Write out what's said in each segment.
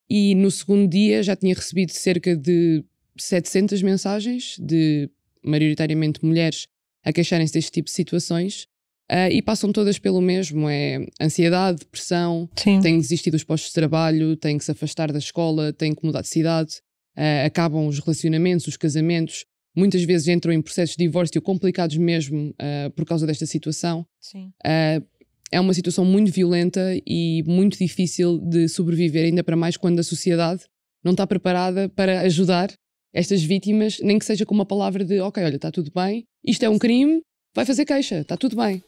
e no segundo dia já tinha recebido cerca de 700 mensagens de maioritariamente mulheres a queixarem-se deste tipo de situações. E passam todas pelo mesmo, é ansiedade, depressão, têm que desistir dos postos de trabalho, têm que se afastar da escola, têm que mudar de cidade, acabam os relacionamentos, os casamentos, muitas vezes entram em processos de divórcio complicados mesmo por causa desta situação. É uma situação muito violenta e muito difícil de sobreviver, ainda para mais quando a sociedade não está preparada para ajudar estas vítimas, nem que seja com uma palavra de ok, olha, está tudo bem, isto é um crime, vai fazer queixa, está tudo bem.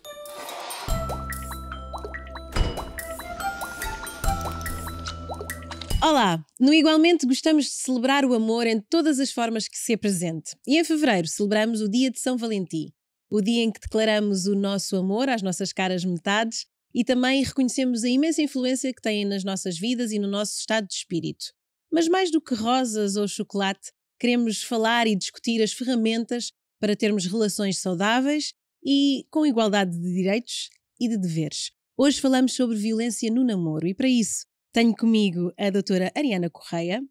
Olá! No Igualmente gostamos de celebrar o amor em todas as formas que se apresente. E em fevereiro celebramos o Dia de São Valentim, o dia em que declaramos o nosso amor às nossas caras metades e também reconhecemos a imensa influência que têm nas nossas vidas e no nosso estado de espírito. Mas mais do que rosas ou chocolate, queremos falar e discutir as ferramentas para termos relações saudáveis e com igualdade de direitos e de deveres. Hoje falamos sobre violência no namoro e para isso tenho comigo a doutora Ariana Correia,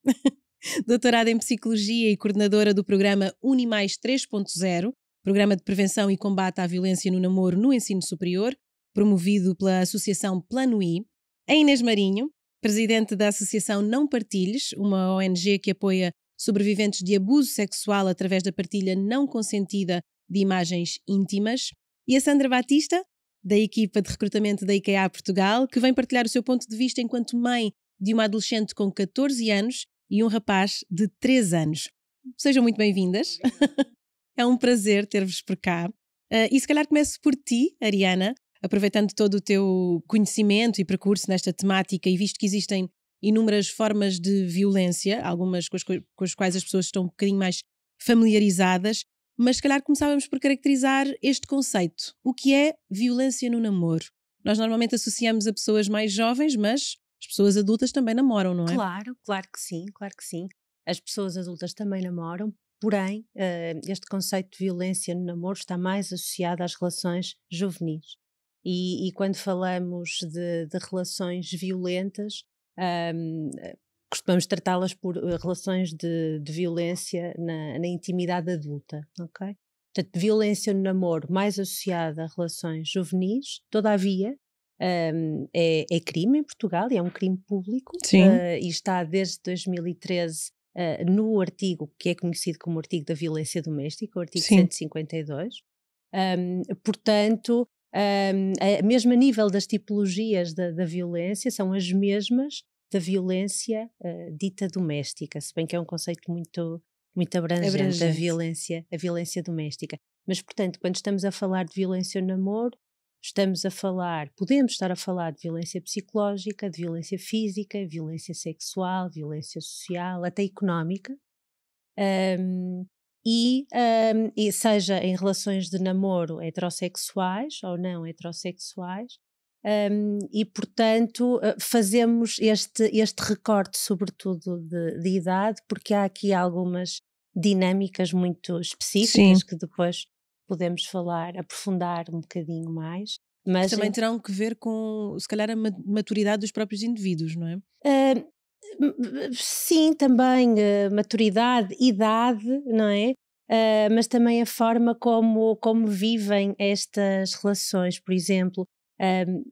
doutorada em Psicologia e coordenadora do programa Unimais 3.0, programa de prevenção e combate à violência no namoro no ensino superior, promovido pela Associação Plano I, a Inês Marinho, presidente da Associação Não Partilhes, uma ONG que apoia sobreviventes de abuso sexual através da partilha não consentida de imagens íntimas, e a Sandra Batista, da equipa de recrutamento da IKEA Portugal, que vem partilhar o seu ponto de vista enquanto mãe de uma adolescente com 14 anos e um rapaz de 3 anos. Sejam muito bem-vindas. É um prazer ter-vos por cá. E se calhar começo por ti, Ariana, aproveitando todo o teu conhecimento e percurso nesta temática e visto que existem inúmeras formas de violência, algumas com as quais as pessoas estão um bocadinho mais familiarizadas, mas se calhar começávamos por caracterizar este conceito. O que é violência no namoro? Nós normalmente associamos a pessoas mais jovens, mas as pessoas adultas também namoram, não é? Claro que sim, claro que sim. As pessoas adultas também namoram, porém, este conceito de violência no namoro está mais associado às relações juvenis. E quando falamos de relações violentas, costumamos tratá-las por relações de violência na intimidade adulta, ok? Portanto, violência no namoro mais associada a relações juvenis, todavia, é crime em Portugal, é um crime público e está desde 2013 no artigo que é conhecido como artigo da violência doméstica, o artigo 152. Portanto, mesmo a nível das tipologias da violência, são as mesmas da violência dita doméstica, se bem que é um conceito muito abrangente. A violência doméstica. Mas, portanto, quando estamos a falar de violência no namoro, podemos estar a falar de violência psicológica, de violência física, violência sexual, violência social, até económica, e seja em relações de namoro heterossexuais ou não heterossexuais, e portanto fazemos este recorte sobretudo de idade, porque há aqui algumas dinâmicas muito específicas que depois podemos aprofundar um bocadinho mais. Mas também terão que ver com, se calhar, a maturidade dos próprios indivíduos, não é? Sim, também maturidade, idade, não é? Mas também a forma como vivem estas relações, por exemplo,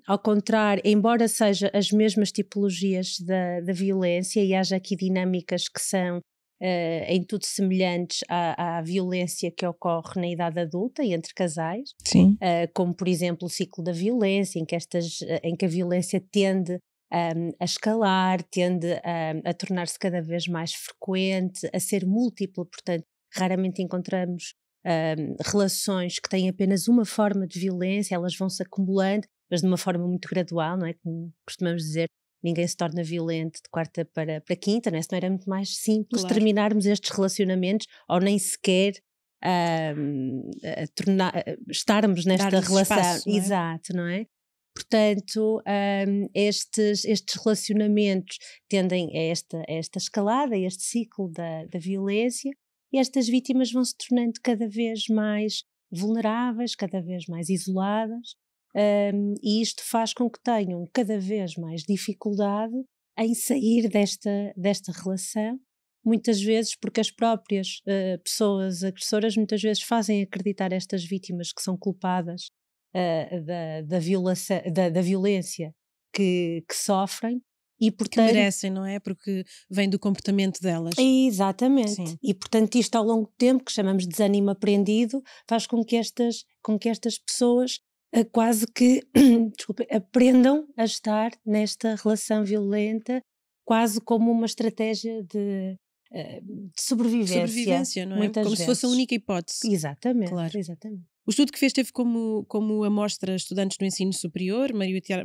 ao contrário, embora sejam as mesmas tipologias da violência e haja aqui dinâmicas que são em tudo semelhantes à violência que ocorre na idade adulta e entre casais, como por exemplo o ciclo da violência, em que a violência tende a escalar, tende a tornar-se cada vez mais frequente, a ser múltipla, portanto raramente encontramos relações que têm apenas uma forma de violência, elas vão se acumulando, mas de uma forma muito gradual, não é? Como costumamos dizer, ninguém se torna violento de quarta para quinta, não é? Senão era muito mais simples terminarmos estes relacionamentos ou nem sequer estarmos nesta relação. Espaço, não é? Exato, não é? Portanto, estes relacionamentos tendem a esta escalada, a este ciclo da violência, e estas vítimas vão se tornando cada vez mais vulneráveis, cada vez mais isoladas, e isto faz com que tenham cada vez mais dificuldade em sair desta relação, muitas vezes porque as próprias pessoas agressoras muitas vezes fazem acreditar estas vítimas que são culpadas da violência que sofrem e, portanto, que merecem, não é? Porque vem do comportamento delas. Exatamente. Sim. E, portanto, isto ao longo do tempo, que chamamos de desânimo aprendido, faz com que estas pessoas quase que desculpe, aprendam a estar nesta relação violenta quase como uma estratégia de sobrevivência, não é? muitas como vezes. Se fosse a única hipótese. Exatamente, claro. Exatamente. O estudo que fez teve como amostra estudantes do ensino superior,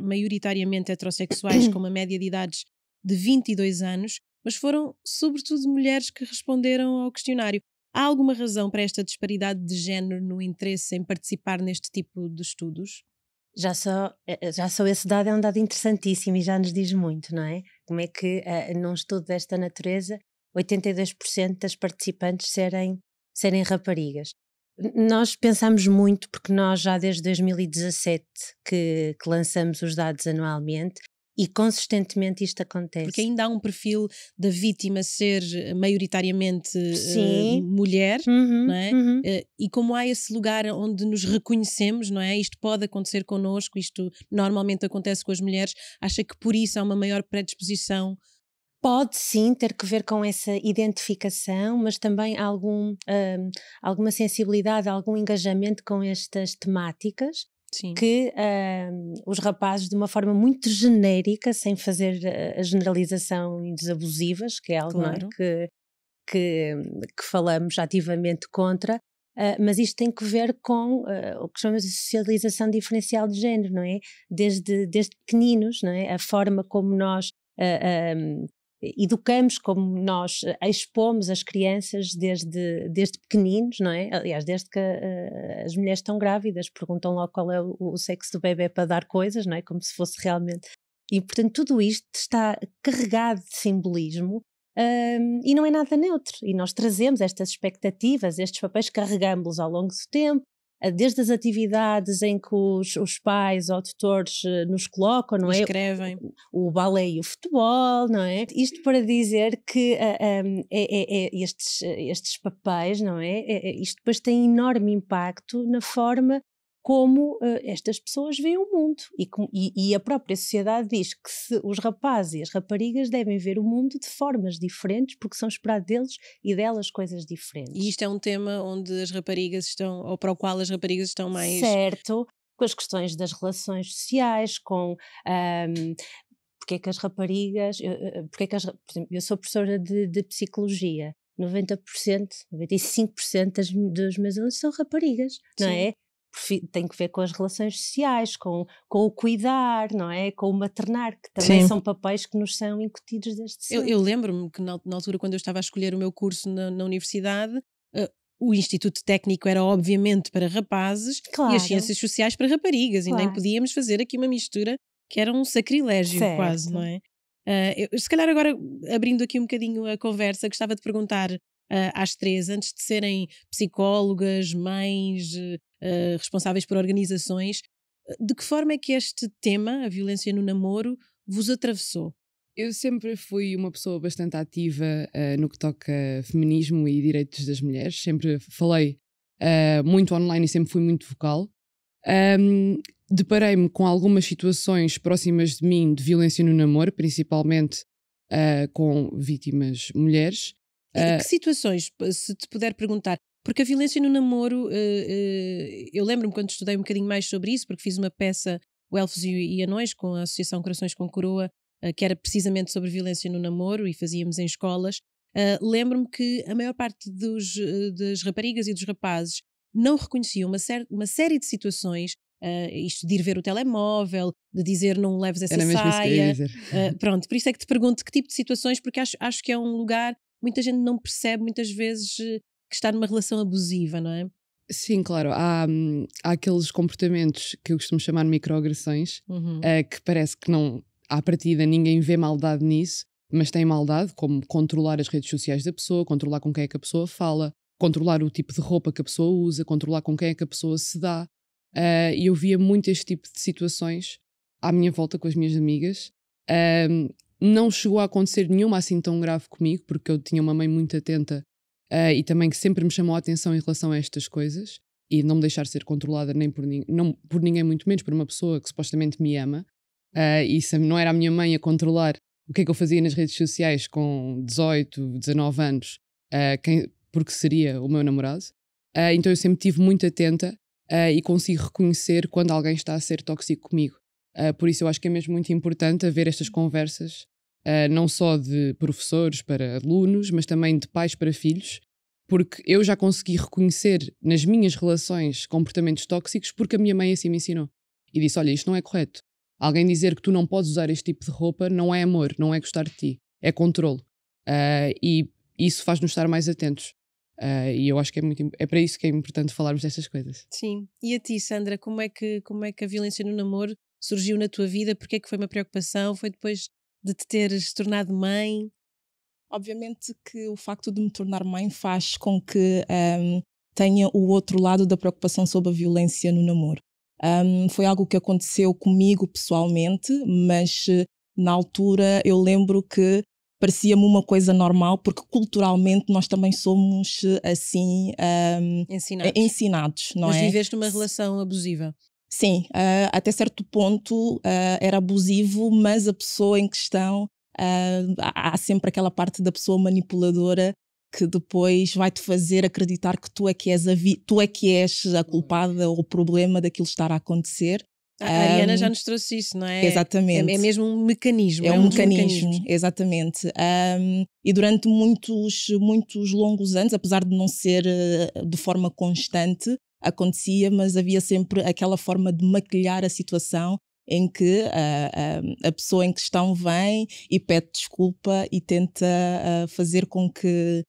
maioritariamente heterossexuais, com uma média de idades de 22 anos, mas foram sobretudo mulheres que responderam ao questionário. Há alguma razão para esta disparidade de género no interesse em participar neste tipo de estudos? Já só esse dado é um dado interessantíssimo e já nos diz muito, não é? Como é que num estudo desta natureza 82% das participantes serem raparigas. Nós pensamos muito, porque nós já desde 2017 que lançamos os dados anualmente e consistentemente isto acontece. Porque ainda há um perfil da vítima ser maioritariamente mulher, não é? E como há esse lugar onde nos reconhecemos, não é? Isto pode acontecer connosco, isto normalmente acontece com as mulheres, acha que por isso há uma maior predisposição? Pode sim ter que ver com essa identificação, mas também alguma sensibilidade, algum engajamento com estas temáticas. Sim. Que os rapazes, de uma forma muito genérica, sem fazer a generalização abusivas, que é algo claro. Não é? que falamos ativamente contra, mas isto tem que ver com o que chamamos de socialização diferencial de género, não é? Desde pequeninos, não é? A forma como nós educamos, como nós expomos as crianças desde pequeninos, não é? Aliás, desde que as mulheres estão grávidas, perguntam logo qual é o sexo do bebê para dar coisas, não é? Como se fosse realmente. E, portanto, tudo isto está carregado de simbolismo e não é nada neutro. E nós trazemos estas expectativas, estes papéis, carregamos-los ao longo do tempo, desde as atividades em que os pais ou tutores nos colocam, não é? Escrevem. O balé e o futebol, não é? Isto para dizer que estes papéis, não é? Isto depois tem enorme impacto na forma como estas pessoas veem o mundo e a própria sociedade diz que os rapazes e as raparigas devem ver o mundo de formas diferentes porque são esperados deles e delas coisas diferentes. E isto é um tema onde as raparigas estão, ou para o qual as raparigas estão mais... Certo, com as questões das relações sociais, com... porque é que as raparigas... por exemplo, eu sou professora de psicologia, 90%, 95% dos meus alunos são raparigas, não Sim. é? Tem que ver com as relações sociais, com o cuidar, não é? Com o maternar, que também Sim. são papéis que nos são incutidos desde sempre. Eu lembro-me que na altura, quando eu estava a escolher o meu curso na universidade, o Instituto Técnico era obviamente para rapazes, claro. E as ciências sociais para raparigas, claro. E nem podíamos fazer aqui uma mistura que era um sacrilégio certo. Quase, não é? Se calhar agora, abrindo aqui um bocadinho a conversa, gostava de perguntar às três, antes de serem psicólogas, mães, responsáveis por organizações, de que forma é que este tema, a violência no namoro, vos atravessou? Eu sempre fui uma pessoa bastante ativa no que toca feminismo e direitos das mulheres. Sempre falei muito online e sempre fui muito vocal. Deparei-me com algumas situações próximas de mim de violência no namoro, principalmente com vítimas mulheres. Que situações, se te puder perguntar? Porque a violência no namoro, eu lembro-me quando estudei um bocadinho mais sobre isso, porque fiz uma peça, o Elfos e Anões, com a Associação Corações com Coroa, que era precisamente sobre violência no namoro e fazíamos em escolas. Lembro-me que a maior parte das raparigas e dos rapazes não reconheciam uma série de situações, isto de ir ver o telemóvel, de dizer não leves essa saia. Pronto, por isso é que te pergunto que tipo de situações, porque acho que é um lugar, muita gente não percebe muitas vezes que está numa relação abusiva, não é? Sim, claro. Há aqueles comportamentos que eu costumo chamar de microagressões, que parece que não... À partida ninguém vê maldade nisso, mas tem maldade, como controlar as redes sociais da pessoa, controlar com quem é que a pessoa fala, controlar o tipo de roupa que a pessoa usa, controlar com quem é que a pessoa se dá. E eu via muito este tipo de situações à minha volta com as minhas amigas. não chegou a acontecer nenhuma assim tão grave comigo, porque eu tinha uma mãe muito atenta e também que sempre me chamou a atenção em relação a estas coisas e não me deixar ser controlada nem não por ninguém, muito menos por uma pessoa que supostamente me ama. E se não era a minha mãe a controlar o que é que eu fazia nas redes sociais com 18, 19 anos, porque seria o meu namorado. Então eu sempre estive muito atenta e consigo reconhecer quando alguém está a ser tóxico comigo. Por isso eu acho que é mesmo muito importante haver estas conversas, não só de professores para alunos, mas também de pais para filhos, porque eu já consegui reconhecer nas minhas relações comportamentos tóxicos porque a minha mãe assim me ensinou. E disse, olha, isto não é correto. Alguém dizer que tu não podes usar este tipo de roupa não é amor, não é gostar de ti, é controle. E isso faz-nos estar mais atentos. E eu acho que é para isso que é importante falarmos destas coisas. Sim. E a ti, Sandra, como é que a violência no namoro surgiu na tua vida? Porque é que foi uma preocupação? Foi depois de te teres tornado mãe? Obviamente que o facto de me tornar mãe faz com que tenha o outro lado da preocupação sobre a violência no namoro. Foi algo que aconteceu comigo pessoalmente, mas na altura eu lembro que parecia-me uma coisa normal, porque culturalmente nós também somos assim ensinados, não mas é? viveste numa relação abusiva? Sim, até certo ponto era abusivo, mas a pessoa em questão, há sempre aquela parte da pessoa manipuladora que depois vai-te fazer acreditar que tu é que és a culpada ou o problema daquilo estar a acontecer. A Ariana já nos trouxe isso, não é? Exatamente. É mesmo um mecanismo. É um mecanismo, exatamente. E durante muitos longos anos, apesar de não ser de forma constante, acontecia, mas havia sempre aquela forma de maquilhar a situação em que a pessoa em questão vem e pede desculpa e tenta fazer com que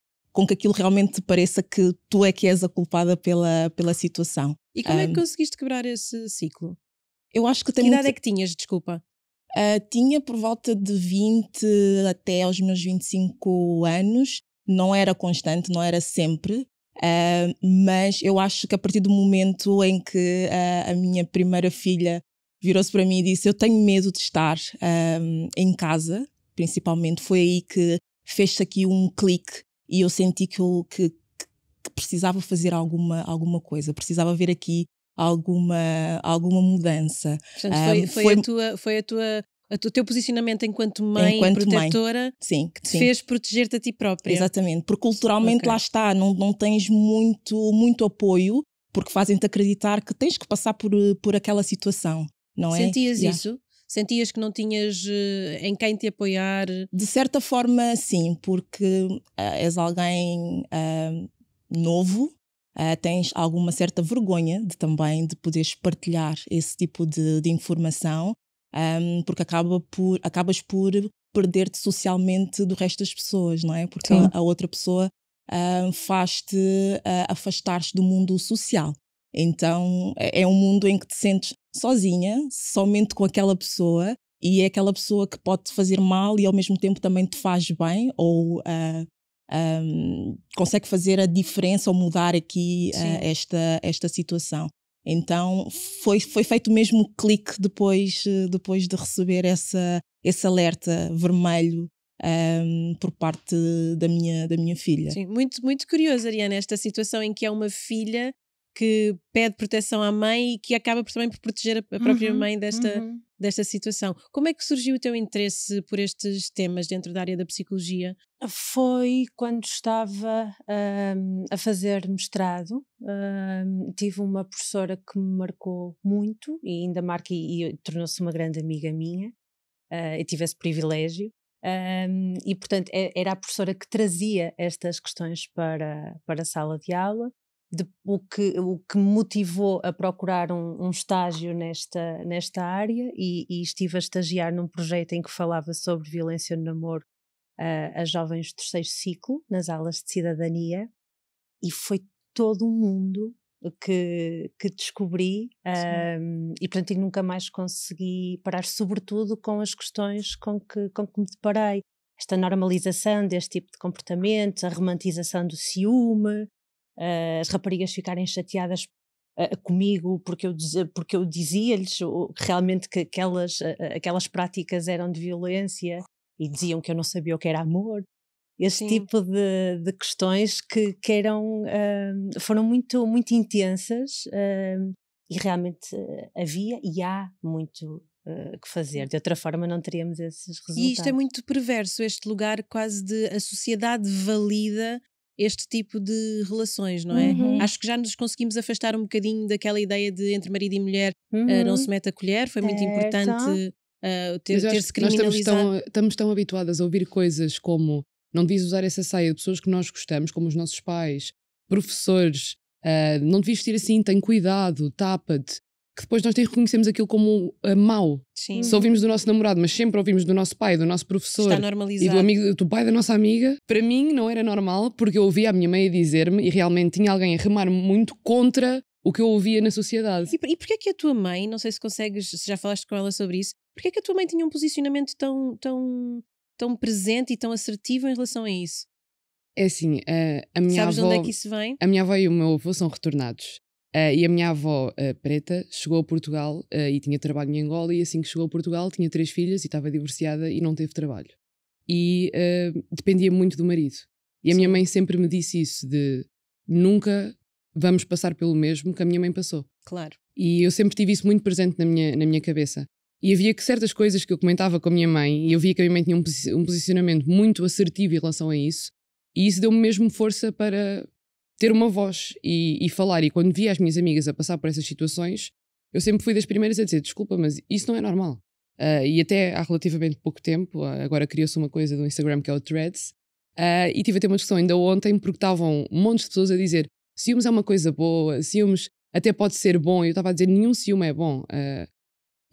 aquilo realmente pareça que tu é que és a culpada pela situação. E como é que conseguiste quebrar esse ciclo? Eu acho que Que idade é que tinhas, desculpa? Tinha por volta de 20 até aos meus 25 anos. Não era constante, não era sempre. Mas eu acho que a partir do momento em que a minha primeira filha virou-se para mim e disse: eu tenho medo de estar em casa, principalmente, foi aí que fez-se aqui um clique e eu senti que precisava fazer alguma coisa, precisava ver aqui alguma mudança. Portanto, foi o teu posicionamento enquanto mãe protetora mãe. Sim, que te fez proteger-te a ti própria. Exatamente, porque culturalmente lá está, não tens muito apoio, porque fazem-te acreditar que tens que passar por aquela situação, não é? Sentias isso? Sentias que não tinhas em quem te apoiar? De certa forma, sim, porque és alguém novo, tens alguma certa vergonha também de poderes partilhar esse tipo de informação, porque acabas por perder-te socialmente do resto das pessoas, não é? Porque a outra pessoa faz-te afastar-te do mundo social. Então é um mundo em que te sentes sozinha, somente com aquela pessoa, e é aquela pessoa que pode te fazer mal e ao mesmo tempo também te faz bem, ou consegue fazer a diferença ou mudar aqui esta situação. Então foi feito mesmo um clique depois de receber esse alerta vermelho por parte da minha filha. Sim, muito, muito curioso, Ariana, esta situação em que é uma filha que pede proteção à mãe e que acaba também por proteger a própria mãe desta situação. Como é que surgiu o teu interesse por estes temas dentro da área da psicologia? Foi quando estava a fazer mestrado. Tive uma professora que me marcou muito e ainda marca e tornou-se uma grande amiga minha. Eu tive esse privilégio. E portanto era a professora que trazia estas questões para a sala de aula. O que me motivou a procurar um estágio nesta área e estive a estagiar num projeto em que falava sobre violência no namoro a jovens do terceiro ciclo, nas aulas de cidadania, e foi todo um mundo que descobri e portanto nunca mais consegui parar, sobretudo com as questões com que me deparei, esta normalização deste tipo de comportamentos, a romantização do ciúme, as raparigas ficarem chateadas comigo porque eu dizia-lhes realmente que aquelas práticas eram de violência e diziam que eu não sabia o que era amor. Este Sim. tipo de questões que eram, foram muito, muito intensas, e realmente havia e há muito que fazer. De outra forma não teríamos esses resultados. E isto é muito perverso, este lugar quase de a sociedade valida este tipo de relações, não é? Uhum. Acho que já nos conseguimos afastar um bocadinho daquela ideia de entre marido e mulher não Uhum. se mete a colher, foi muito Certo. importante Mas eu acho ter-se que nós criminalizado. estamos tão habituadas a ouvir coisas como não devias usar essa saia de pessoas que nós gostamos, como os nossos pais, professores, não devias vestir assim, tem cuidado, tapa-te, que depois nós reconhecemos aquilo como mau. Sim, Se ouvimos do nosso namorado, mas sempre ouvimos do nosso pai, do nosso professor está e normalizado. do amigo, do pai da nossa amiga, para mim não era normal, porque eu ouvia a minha mãe a dizer-me e realmente tinha alguém a remar muito contra o que eu ouvia na sociedade. E porquê é que a tua mãe, não sei se consegues, se já falaste com ela sobre isso, porquê é que a tua mãe tinha um posicionamento tão presente e tão assertivo em relação a isso? É assim, a minha Sabes de avó, onde é que isso vem? a minha avó e o meu avô são retornados. E a minha avó, preta, chegou a Portugal e tinha trabalho em Angola, e assim que chegou a Portugal tinha 3 filhas e estava divorciada e não teve trabalho. E dependia muito do marido. E a minha Sim. mãe sempre me disse isso, de nunca vamos passar pelo mesmo que a minha mãe passou. Claro. E eu sempre tive isso muito presente na minha cabeça. E havia que certas coisas que eu comentava com a minha mãe, e eu via que a minha mãe tinha um posicionamento muito assertivo em relação a isso, e isso deu-me mesmo força para ter uma voz e falar. E quando via as minhas amigas a passar por essas situações, eu sempre fui das primeiras a dizer: desculpa, mas isso não é normal. E até há relativamente pouco tempo, agora criou-se uma coisa do Instagram que é o Threads, e tive a ter uma discussão ainda ontem, porque estavam um monte de pessoas a dizer: ciúmes é uma coisa boa, ciúmes até pode ser bom. E eu estava a dizer: nenhum ciúme é bom.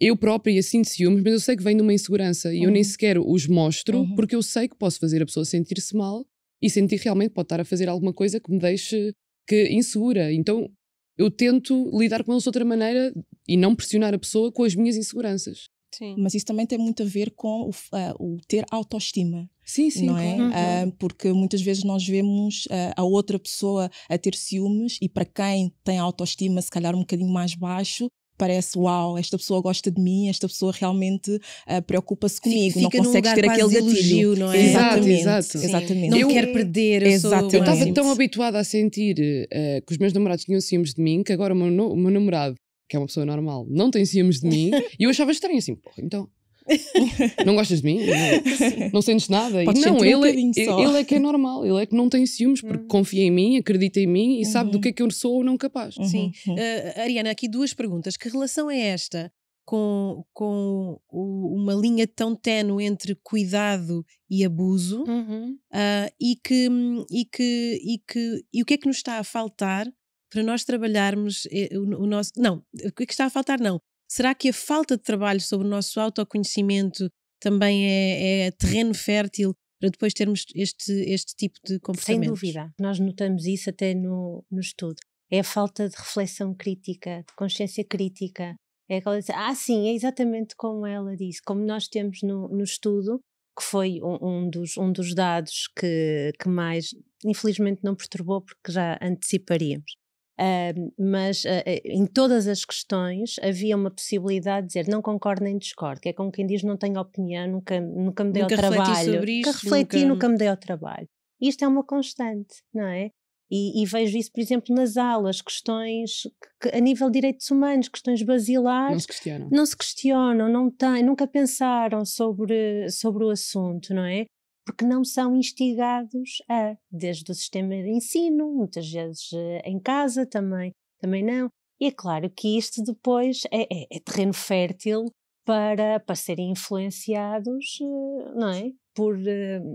Eu própria sinto ciúmes, mas eu sei que vem de uma insegurança e eu nem sequer os mostro, porque eu sei que posso fazer a pessoa sentir-se mal e sentir que realmente pode estar a fazer alguma coisa que me deixe insegura. Então eu tento lidar com eles de outra maneira e não pressionar a pessoa com as minhas inseguranças. Sim. Mas isso também tem muito a ver com o ter autoestima. Sim, sim, não é? claro. Porque muitas vezes nós vemos a outra pessoa a ter ciúmes, e para quem tem autoestima se calhar um bocadinho mais baixo, parece: uau, esta pessoa gosta de mim, esta pessoa realmente preocupa-se comigo, Fica não consegues ter aquele gatilho. elogio, não é? Exato. Exatamente. Não Eu- me quero perder, eu sou Exatamente. Eu estava máximo. tão habituada a sentir que os meus namorados tinham ciúmes de mim, que agora o meu namorado, que é uma pessoa normal, não tem ciúmes de mim, e eu achava estranho assim: porra, então não gostas de mim? Não sentes nada? Podes Não, sentir um bocadinho só. ele é que é normal, ele é que não tem ciúmes porque confia em mim, acredita em mim e sabe do que é que eu sou ou não capaz. Sim. Ariana, aqui 2 perguntas. Que relação é esta com uma linha tão ténue entre cuidado e abuso? E o que é que nos está a faltar para nós trabalharmos o nosso... Não, o que é que está a faltar? Não. Será que a falta de trabalho sobre o nosso autoconhecimento também é terreno fértil para depois termos este tipo de Sem comportamentos? dúvida, nós notamos isso até no estudo. É a falta de reflexão crítica, de consciência crítica. É aquela dizer: sim, é exatamente como ela disse, como nós temos no estudo, que foi um dos dados que mais, infelizmente, não perturbou, porque já anteciparíamos. Mas em todas as questões havia uma possibilidade de dizer: não concordo nem discordo, que é como quem diz: não tenho opinião, nunca me dei ao Nunca refleti trabalho, sobre nunca isto, refleti, nunca me dei ao trabalho. Isto é uma constante, não é? E vejo isso, por exemplo, nas aulas, questões que, a nível de direitos humanos, questões basilares, Não se questionam. não se questionam, nunca pensaram sobre o assunto, não é? Porque não são instigados desde o sistema de ensino, muitas vezes em casa também não. E é claro que isto depois é terreno fértil para serem influenciados, não é?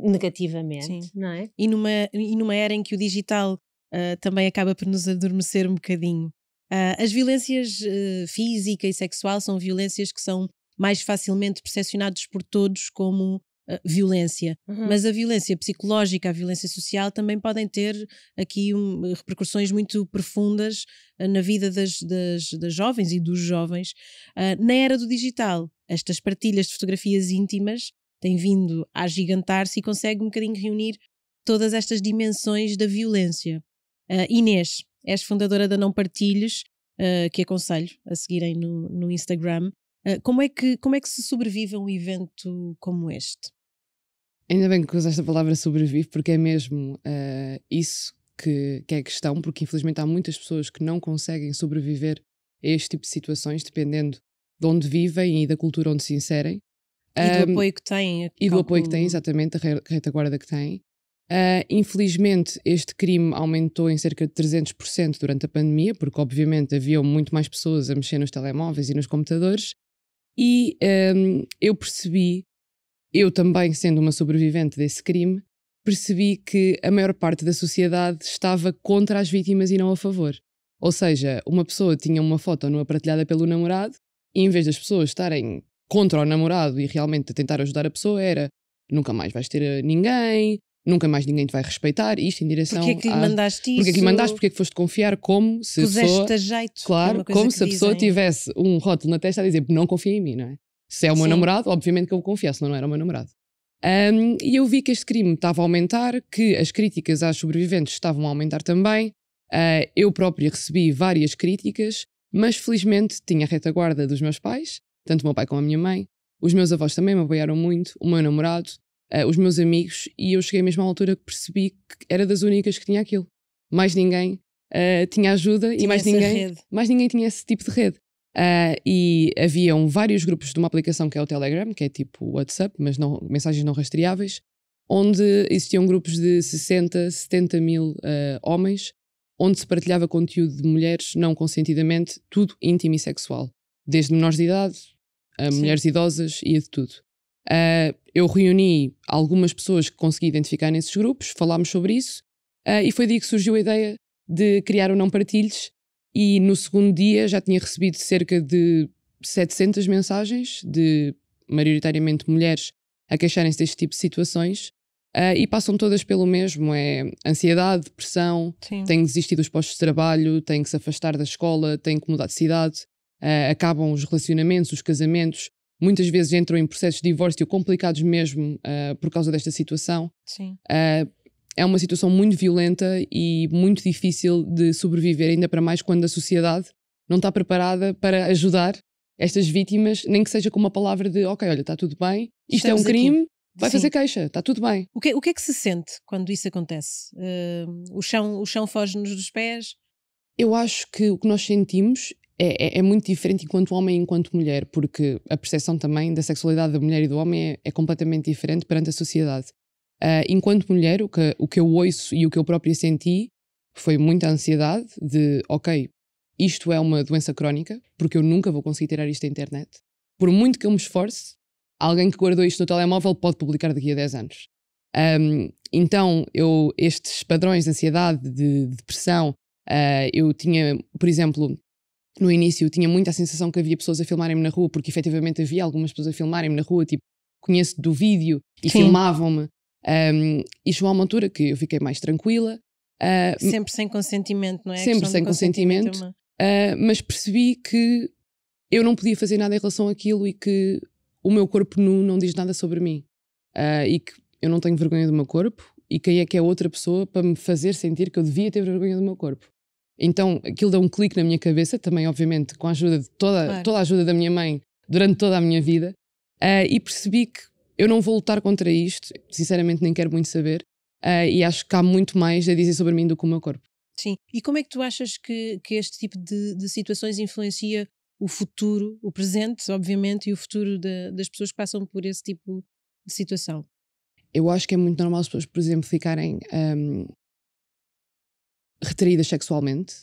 Negativamente, Sim. não é? E numa era em que o digital também acaba por nos adormecer um bocadinho. As violências física e sexual são violências que são mais facilmente percepcionadas por todos como violência, mas a violência psicológica, a violência social também podem ter aqui repercussões muito profundas na vida das jovens e dos jovens. Na era do digital, estas partilhas de fotografias íntimas têm vindo a agigantar-se e consegue um bocadinho reunir todas estas dimensões da violência. Inês, és fundadora da Não Partilhes, que aconselho a seguirem no Instagram. Como é que se sobrevive a um evento como este? Ainda bem que usaste a palavra sobrevive, porque é mesmo isso que é a questão, porque infelizmente há muitas pessoas que não conseguem sobreviver a este tipo de situações, dependendo de onde vivem e da cultura onde se inserem. E do apoio que têm. E do apoio que têm, exatamente, a retaguarda que têm. Infelizmente, este crime aumentou em cerca de 300% durante a pandemia, porque obviamente haviam muito mais pessoas a mexer nos telemóveis e nos computadores. E eu percebi, eu também sendo uma sobrevivente desse crime, percebi que a maior parte da sociedade estava contra as vítimas e não a favor. Ou seja, uma pessoa tinha uma foto nua partilhada pelo namorado e em vez das pessoas estarem contra o namorado e realmente a tentar ajudar a pessoa, era nunca mais vais ter ninguém, nunca mais ninguém te vai respeitar, isto em direção Porquê é que lhe mandaste isso? Porquê é que lhe mandaste, porque é que foste confiar, como se a pessoa... a jeito. Claro, como se a pessoa tivesse um rótulo na testa a dizer não confia em mim, não é? Se é o meu namorado, obviamente que eu vou confiar, senão não era o meu namorado. E eu vi que este crime estava a aumentar, que as críticas às sobreviventes estavam a aumentar também. Eu própria recebi várias críticas, mas felizmente tinha a retaguarda dos meus pais, tanto o meu pai como a minha mãe. Os meus avós também me apoiaram muito, o meu namorado, os meus amigos, e eu cheguei mesmo à altura que percebi que era das únicas que tinha aquilo. Mais ninguém tinha ajuda e mais ninguém tinha esse tipo de rede. E haviam vários grupos de uma aplicação que é o Telegram, que é tipo WhatsApp, mas não, mensagens não rastreáveis, onde existiam grupos de 60, 70 mil homens, onde se partilhava conteúdo de mulheres não consentidamente, tudo íntimo e sexual, desde menores de idade a mulheres idosas e a de tudo. Eu reuni algumas pessoas que consegui identificar nesses grupos, falámos sobre isso, e foi daí que surgiu a ideia de criar o Não Partilhes. E no segundo dia já tinha recebido cerca de 700 mensagens de, maioritariamente, mulheres a queixarem-se deste tipo de situações e passam todas pelo mesmo, é ansiedade, depressão, têm que desistir dos postos de trabalho, têm que se afastar da escola, têm que mudar de cidade, acabam os relacionamentos, os casamentos, muitas vezes entram em processos de divórcio complicados mesmo por causa desta situação. É uma situação muito violenta e muito difícil de sobreviver, ainda para mais quando a sociedade não está preparada para ajudar estas vítimas, nem que seja com uma palavra de ok, olha, está tudo bem, isto é um crime, vai fazer queixa, está tudo bem. O que é que se sente quando isso acontece? O chão foge-nos dos pés? Eu acho que o que nós sentimos é muito diferente enquanto homem e enquanto mulher, porque a percepção também da sexualidade da mulher e do homem é completamente diferente perante a sociedade. Enquanto mulher, o que eu ouço e o que eu própria senti foi muita ansiedade de, ok, isto é uma doença crónica, porque eu nunca vou conseguir tirar isto da internet. Por muito que eu me esforce, alguém que guardou isto no telemóvel pode publicar daqui a 10 anos. Então, estes padrões de ansiedade, de depressão, eu tinha, por exemplo, no início, tinha muita a sensação que havia pessoas a filmarem-me na rua, porque efetivamente havia algumas pessoas a filmarem-me na rua, tipo, conheço do vídeo e filmavam-me. E chegou a uma altura que eu fiquei mais tranquila. Sempre sem consentimento, não é? Sempre sem consentimento. Mas percebi que eu não podia fazer nada em relação àquilo e que o meu corpo nu não diz nada sobre mim. E que eu não tenho vergonha do meu corpo e quem é que é outra pessoa para me fazer sentir que eu devia ter vergonha do meu corpo. Então aquilo deu um clique na minha cabeça, também obviamente com a ajuda de toda a ajuda da minha mãe durante toda a minha vida, e percebi que eu não vou lutar contra isto, sinceramente nem quero muito saber, e acho que há muito mais a dizer sobre mim do que o meu corpo. Sim, e como é que tu achas que este tipo de situações influencia o futuro, o presente, obviamente, e o futuro das pessoas que passam por esse tipo de situação? Eu acho que é muito normal as pessoas, por exemplo, ficarem retraídas sexualmente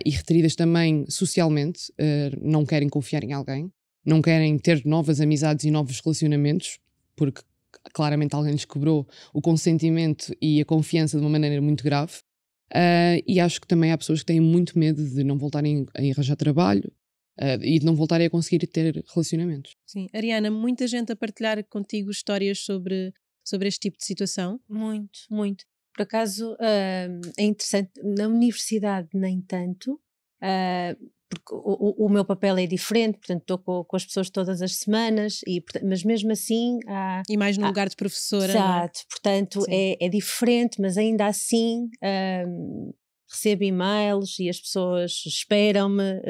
e retraídas também socialmente, não querem confiar em alguém, não querem ter novas amizades e novos relacionamentos, porque claramente alguém lhes quebrou o consentimento e a confiança de uma maneira muito grave. E acho que também há pessoas que têm muito medo de não voltarem a arranjar trabalho e de não voltarem a conseguir ter relacionamentos. Sim. Ariana, muita gente a partilhar contigo histórias sobre este tipo de situação? Muito, muito. Por acaso é interessante, na universidade nem tanto, porque o meu papel é diferente, portanto estou com as pessoas todas as semanas, mas mesmo assim... E mais no lugar de professora. Exato, portanto é diferente, mas ainda assim recebo e-mails e as pessoas esperam-me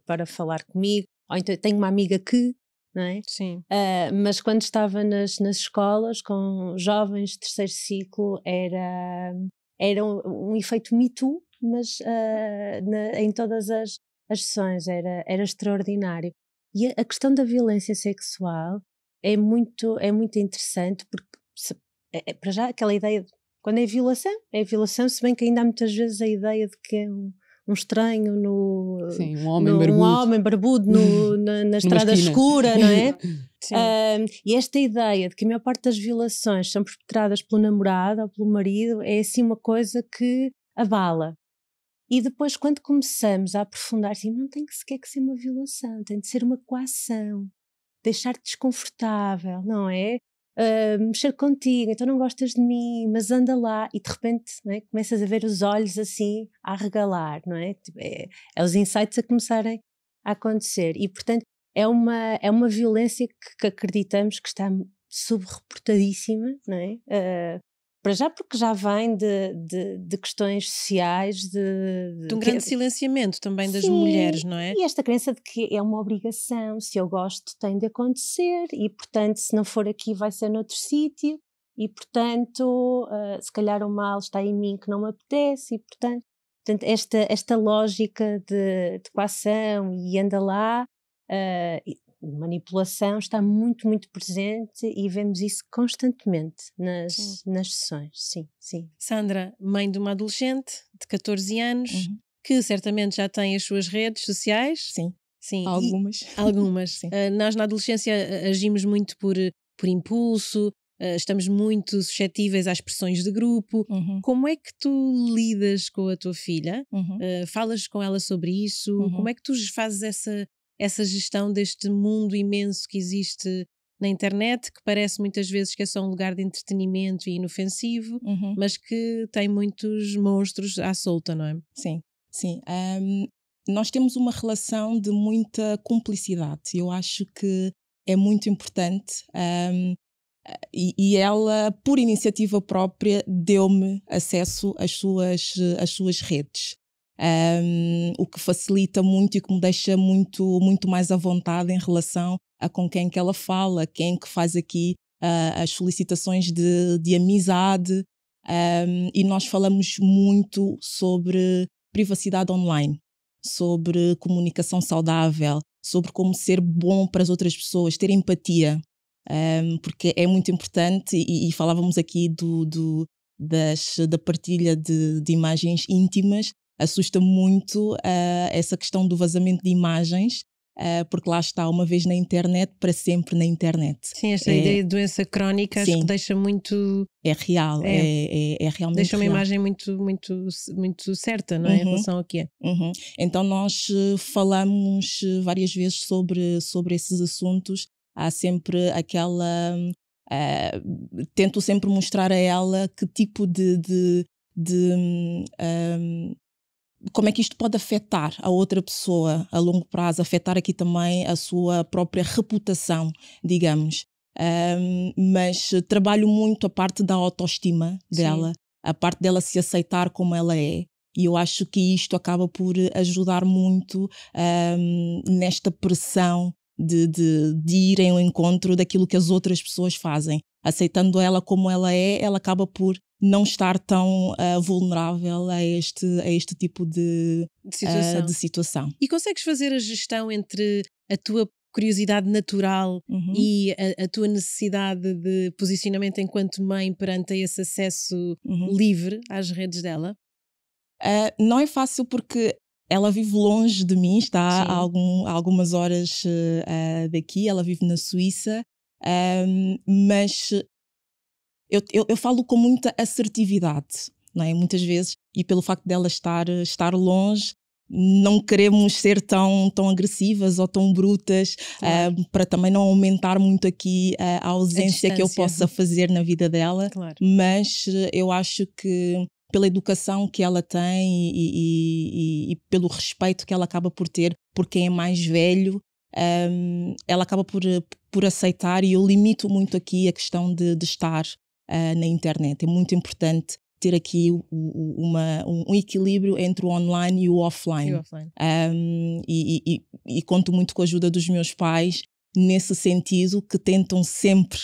para falar comigo, ou então tenho uma amiga que não é? Sim. Mas quando estava nas escolas com jovens de terceiro ciclo era um efeito Me Too, mas em todas as sessões era extraordinário. E a questão da violência sexual é muito interessante, porque para já aquela ideia de quando é violação, se bem que ainda há muitas vezes a ideia de que é um estranho Sim, um homem barbudo na estrada escura, não é? Sim. E esta ideia de que a maior parte das violações são perpetradas pelo namorado ou pelo marido é assim uma coisa que abala. E depois, quando começamos a aprofundar, assim, não tem sequer que ser uma violação, tem de ser uma coação, deixar-te desconfortável, não é? Mexer contigo, então não gostas de mim, mas anda lá, e de repente, não é? Começas a ver os olhos assim a arregalar, não é? Tipo, é os insights a começarem a acontecer, e portanto é uma violência que acreditamos que está subreportadíssima, não é? Para já porque já vem de questões sociais, de um grande silenciamento também das Sim, mulheres, não é? E esta crença de que é uma obrigação, se eu gosto tem de acontecer, e portanto se não for aqui vai ser noutro sítio, e portanto se calhar o mal está em mim que não me apetece, e portanto esta lógica de coação e anda lá, manipulação está muito, muito presente, e vemos isso constantemente nas sessões, sim. Sandra, mãe de uma adolescente de 14 anos, que certamente já tem as suas redes sociais. Sim. Algumas. Algumas. Sim. Nós na adolescência agimos muito por impulso, estamos muito suscetíveis às pressões de grupo. Como é que tu lidas com a tua filha? Falas com ela sobre isso? Como é que tu fazes essa gestão deste mundo imenso que existe na internet, que parece muitas vezes que é só um lugar de entretenimento e inofensivo, mas que tem muitos monstros à solta, não é? Sim. Nós temos uma relação de muita cumplicidade. Eu acho que é muito importante, e ela, por iniciativa própria, deu-me acesso às suas redes. O que facilita muito e que me deixa muito, muito mais à vontade em relação a com quem que ela fala, quem que faz aqui as solicitações de amizade, e nós falamos muito sobre privacidade online, sobre comunicação saudável, sobre como ser bom para as outras pessoas, ter empatia, porque é muito importante, e falávamos aqui da partilha de imagens íntimas. Assusta muito essa questão do vazamento de imagens, porque lá está, uma vez na internet, para sempre na internet. Sim, esta ideia de doença crónica, acho que deixa muito... É real, é realmente deixa uma real. imagem muito, muito, muito certa, não é? Em relação ao que é. Então nós falamos várias vezes sobre esses assuntos. Há sempre aquela... tento sempre mostrar a ela que tipo como é que isto pode afetar a outra pessoa a longo prazo, afetar aqui também a sua própria reputação, digamos. Mas trabalho muito a parte da autoestima dela, a parte dela se aceitar como ela é. E eu acho que isto acaba por ajudar muito nesta pressão de ir ao encontro daquilo que as outras pessoas fazem. Aceitando ela como ela é, ela acaba por não estar tão vulnerável a este tipo de situação. E consegues fazer a gestão entre a tua curiosidade natural e a tua necessidade de posicionamento enquanto mãe perante esse acesso livre às redes dela? Não é fácil porque ela vive longe de mim, está a algumas horas daqui, ela vive na Suíça, mas eu falo com muita assertividade, não é? Muitas vezes, e pelo facto dela estar longe, não queremos ser tão agressivas ou tão brutas, para também não aumentar muito aqui a ausência que eu possa fazer na vida dela. Mas eu acho que pela educação que ela tem e pelo respeito que ela acaba por ter por quem é mais velho, ela acaba por aceitar, e eu limito muito aqui a questão de estar na internet. É muito importante ter aqui um equilíbrio entre o online e o offline. E conto muito com a ajuda dos meus pais nesse sentido, que tentam sempre,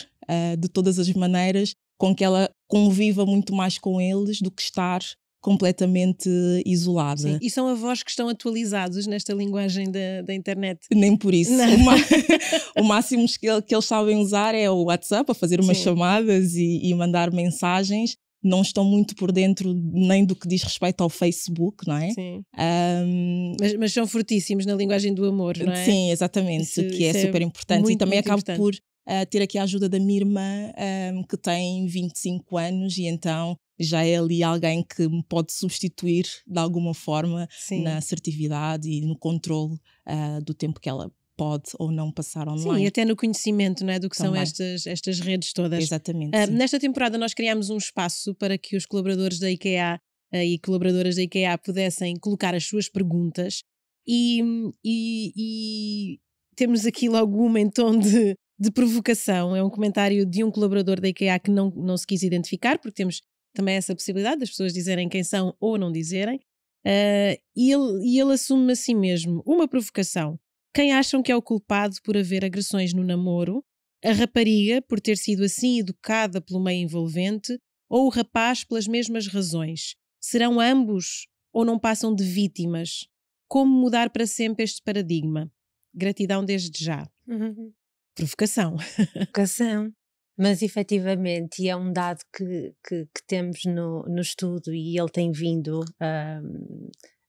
de todas as maneiras, com que ela conviva muito mais com eles do que estar completamente isolada. Sim. E são avós que estão atualizados nesta linguagem da internet? Nem por isso. O máximo que eles sabem usar é o WhatsApp, para fazer umas chamadas e mandar mensagens. Não estão muito por dentro nem do que diz respeito ao Facebook, não é? Sim. Mas são fortíssimos na linguagem do amor, não é? Sim, exatamente, que é super importante. Muito, e também acabo importante. por ter aqui a ajuda da minha irmã, que tem 25 anos, e então já é ali alguém que me pode substituir de alguma forma na assertividade e no controle do tempo que ela pode ou não passar online. Sim, e até no conhecimento, não é, do que também são estas redes todas. Exatamente. Nesta temporada nós criámos um espaço para que os colaboradores da IKEA e colaboradoras da IKEA pudessem colocar as suas perguntas e temos aqui logo uma em tom de provocação. É um comentário de um colaborador da IKEA que não se quis identificar, porque temos também essa possibilidade das pessoas dizerem quem são ou não dizerem. E ele assume a si mesmo uma provocação. Quem acham que é o culpado por haver agressões no namoro? A rapariga por ter sido assim educada pelo meio envolvente ou o rapaz pelas mesmas razões? Serão ambos ou não passam de vítimas? Como mudar para sempre este paradigma? Gratidão desde já. Provocação. Provocação. Mas efetivamente, e é um dado que temos no estudo, e ele tem vindo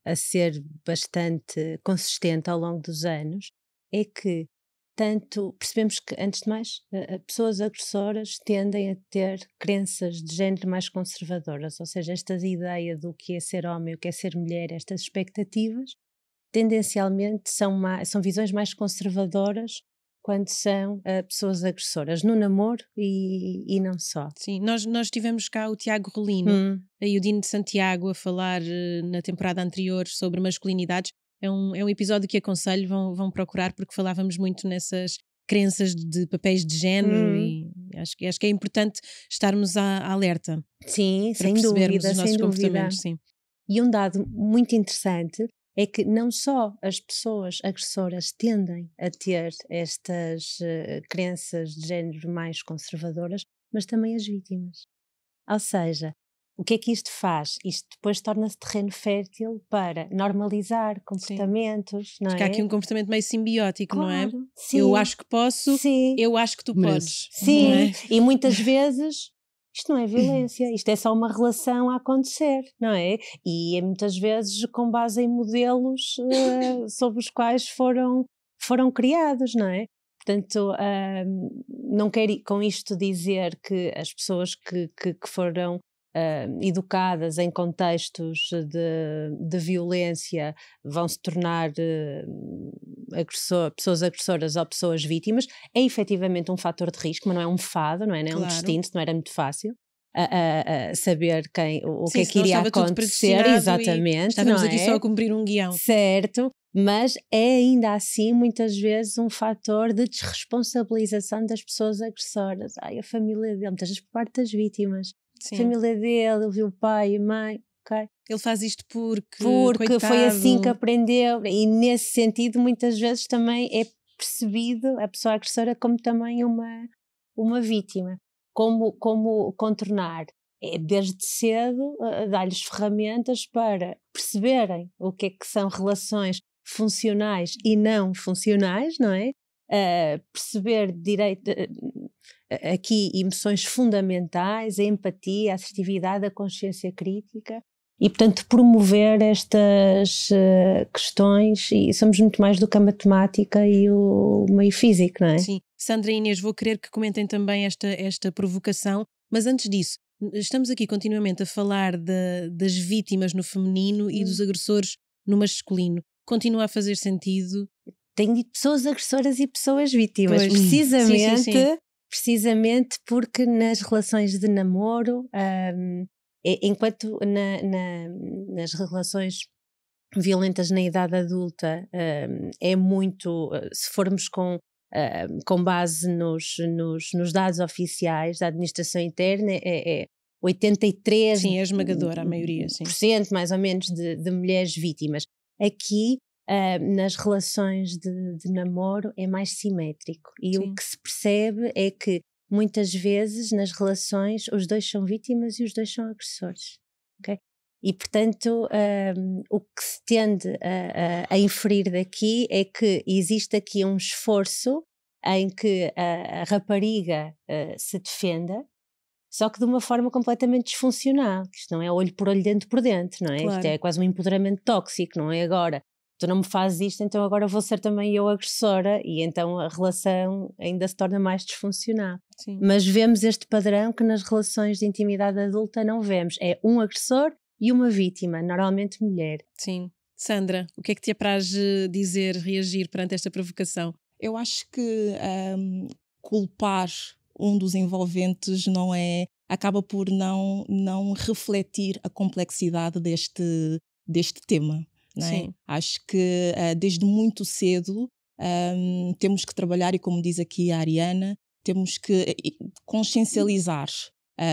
a ser bastante consistente ao longo dos anos, é que percebemos que, antes de mais, pessoas agressoras tendem a ter crenças de género mais conservadoras, ou seja, esta ideia do que é ser homem, o que é ser mulher, estas expectativas, tendencialmente são visões mais conservadoras quando são pessoas agressoras, no namoro e não só. Sim, nós tivemos cá o Tiago Relino e o Dino de Santiago a falar na temporada anterior sobre masculinidades. É um episódio que aconselho, vão procurar, porque falávamos muito nessas crenças de papéis de género e acho que é importante estarmos alerta. Sim, para percebermos os nossos comportamentos. Sim. E um dado muito interessante é que não só as pessoas agressoras tendem a ter estas crenças de género mais conservadoras, mas também as vítimas. Ou seja, o que é que isto faz? Isto depois torna-se terreno fértil para normalizar comportamentos, não é? Porque há aqui um comportamento meio simbiótico, claro, não é? Sim. Eu acho que posso, sim. Eu acho que tu podes. Sim, não é? E muitas vezes isto não é violência, isto é só uma relação a acontecer, não é? E é muitas vezes com base em modelos sobre os quais foram criados, não é? Portanto, não quero com isto dizer que as pessoas que foram educadas em contextos de violência vão se tornar pessoas agressoras ou pessoas vítimas. É efetivamente um fator de risco, mas não é um fado, não é um destino, não era muito fácil saber o que é que iria acontecer, exatamente. Estávamos aqui só a cumprir um guião. Certo, mas é ainda assim muitas vezes um fator de desresponsabilização das pessoas agressoras. A família dele, muitas vezes por parte das vítimas. Sim. A família dele, ele viu o pai e a mãe, ok? Ele faz isto porque coitado, foi assim que aprendeu, e nesse sentido muitas vezes também é percebido a pessoa agressora como também uma vítima. Como contornar? É desde cedo dar-lhes ferramentas para perceberem o que é que são relações funcionais e não funcionais, não é? Perceber direito aqui emoções fundamentais, a empatia, a assertividade, a consciência crítica e, portanto, promover estas questões, e somos muito mais do que a matemática e o meio físico, não é? Sim. Sandra e Inês, vou querer que comentem também esta provocação, mas antes disso, estamos aqui continuamente a falar das vítimas no feminino e dos agressores no masculino. Continua a fazer sentido? Tenho dito pessoas agressoras e pessoas vítimas, pois. Precisamente... Sim. Precisamente porque nas relações de namoro, enquanto nas relações violentas na idade adulta é muito, se formos com base nos dados oficiais da administração interna, é 83%. Sim, é esmagadora a maioria, sim. Mais ou menos de mulheres vítimas. Aqui nas relações de namoro é mais simétrico. E Sim. o que se percebe é que muitas vezes nas relações os dois são vítimas e os dois são agressores. Okay? E portanto o que se tende a inferir daqui é que existe aqui um esforço em que a rapariga se defenda, só que de uma forma completamente disfuncional. Isto não é olho por olho, dente por dente, não é? Claro. Isto é quase um empoderamento tóxico, não é? Agora, tu não me fazes isto, então agora vou ser também eu agressora, e então a relação ainda se torna mais disfuncional. Sim. Mas vemos este padrão que nas relações de intimidade adulta não vemos. É um agressor e uma vítima, normalmente mulher. Sim. Sandra, o que é que te apraz dizer, reagir perante esta provocação? Eu acho que culpar um dos envolventes acaba por não refletir a complexidade deste tema. Não é? Sim. Acho que desde muito cedo temos que trabalhar, e como diz aqui a Ariana, temos que consciencializar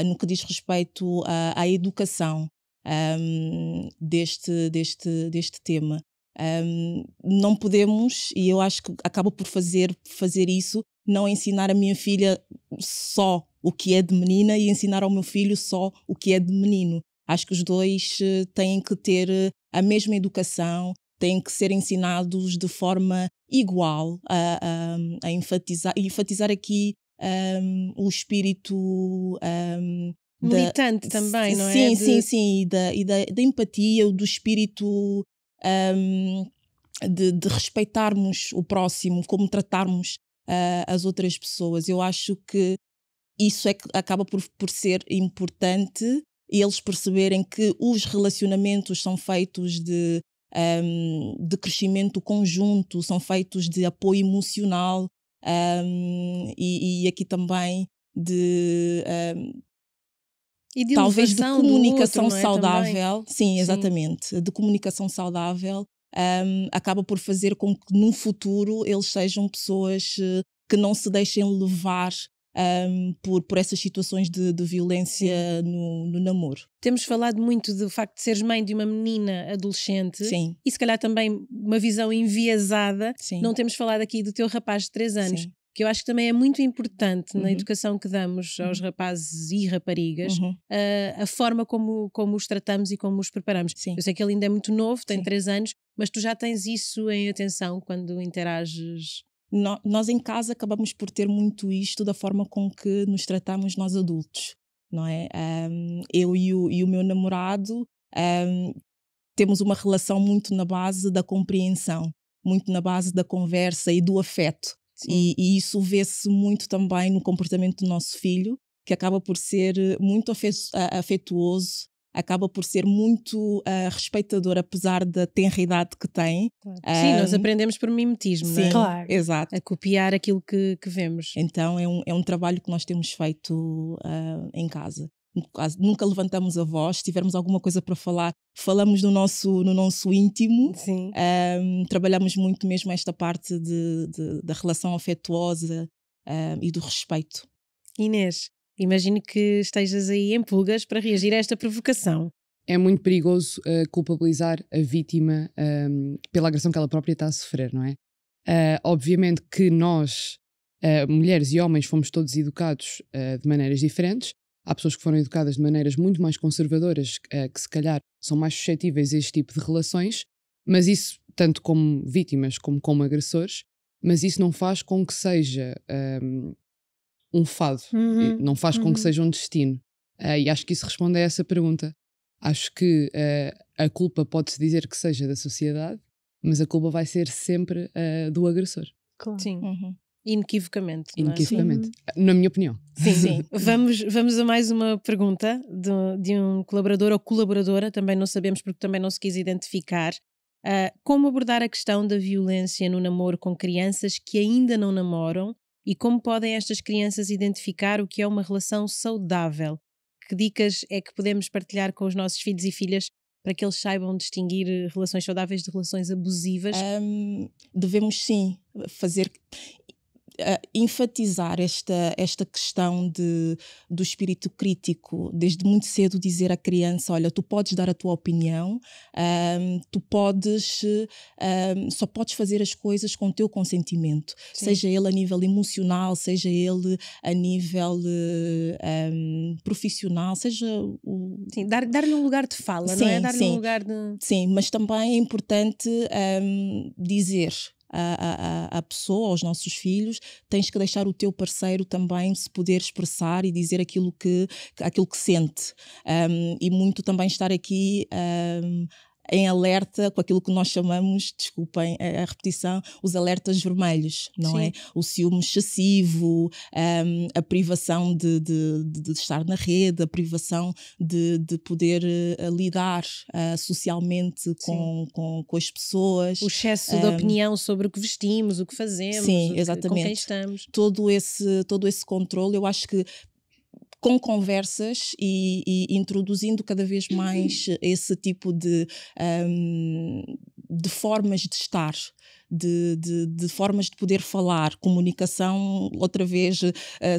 no que diz respeito à educação deste tema. Não podemos, e eu acho que acabo por fazer isso, não ensinar a minha filha só o que é de menina e ensinar ao meu filho só o que é de menino. Acho que os dois têm que ter a mesma educação, têm que ser ensinados de forma igual a enfatizar aqui o espírito militante também, não é? Sim, e da empatia, do espírito de respeitarmos o próximo, como tratarmos as outras pessoas. Eu acho que isso é que acaba por ser importante, eles perceberem que os relacionamentos são feitos de crescimento conjunto, são feitos de apoio emocional e aqui também e de talvez de comunicação do outro, saudável. Também. Sim, exatamente. De comunicação saudável acaba por fazer com que no futuro eles sejam pessoas que não se deixem levar por essas situações de violência no namoro. Temos falado muito do facto de seres mãe de uma menina adolescente. Sim. E se calhar também uma visão enviesada. Sim. Não temos falado aqui do teu rapaz de 3 anos. Sim. Que eu acho que também é muito importante na educação que damos aos rapazes e raparigas, a forma como os tratamos e como os preparamos. Sim. Eu sei que ele ainda é muito novo, tem Sim. 3 anos, mas tu já tens isso em atenção quando interages? Nós em casa acabamos por ter muito isto da forma com que nos tratamos nós adultos, não é? Eu e o meu namorado temos uma relação muito na base da compreensão, muito na base da conversa e do afeto. E isso vê-se muito também no comportamento do nosso filho, que acaba por ser muito afetuoso, acaba por ser muito respeitador, apesar da tenra idade que tem. Claro. Sim, nós aprendemos por mimetismo, sim, não é? Claro. Exato. A copiar aquilo que vemos. Então é um trabalho que nós temos feito em casa. Nunca levantamos a voz, se tivermos alguma coisa para falar, falamos no nosso íntimo. Sim. Trabalhamos muito mesmo esta parte da relação afetuosa e do respeito. Inês, imagino que estejas aí em pulgas para reagir a esta provocação. É muito perigoso culpabilizar a vítima pela agressão que ela própria está a sofrer, não é? Obviamente que nós, mulheres e homens, fomos todos educados de maneiras diferentes. Há pessoas que foram educadas de maneiras muito mais conservadoras, que se calhar são mais suscetíveis a este tipo de relações, mas isso, tanto como vítimas como agressores, mas isso não faz com que seja um fado, não faz com que seja um destino. E acho que isso responde a essa pergunta. Acho que a culpa pode-se dizer que seja da sociedade, mas a culpa vai ser sempre do agressor. Claro. Sim. Inequivocamente. Inequivocamente, na minha opinião. Sim. Vamos a mais uma pergunta de um colaborador ou colaboradora, também não sabemos porque também não se quis identificar. Como abordar a questão da violência no namoro com crianças que ainda não namoram e como podem estas crianças identificar o que é uma relação saudável? Que dicas é que podemos partilhar com os nossos filhos e filhas para que eles saibam distinguir relações saudáveis de relações abusivas? Devemos sim fazer... enfatizar esta questão do espírito crítico, desde muito cedo dizer à criança, olha, tu podes dar a tua opinião, tu podes, só podes fazer as coisas com o teu consentimento, seja ele a nível emocional, seja ele a nível profissional, seja Sim, dar-lhe um lugar de fala, não é? Dar-lhe um lugar de... Sim, mas também é importante dizer a pessoa, aos nossos filhos, tens que deixar o teu parceiro também se poder expressar e dizer aquilo que sente. E muito também estar aqui em alerta com aquilo que nós chamamos, desculpem a repetição, os alertas vermelhos, não é? O ciúme excessivo, a privação de estar na rede, a privação de poder lidar socialmente com as pessoas. O excesso de opinião sobre o que vestimos, o que fazemos, exatamente. Com quem estamos. Todo esse controle, eu acho que com conversas e introduzindo cada vez mais esse tipo de formas de estar, de formas de poder falar, comunicação, outra vez,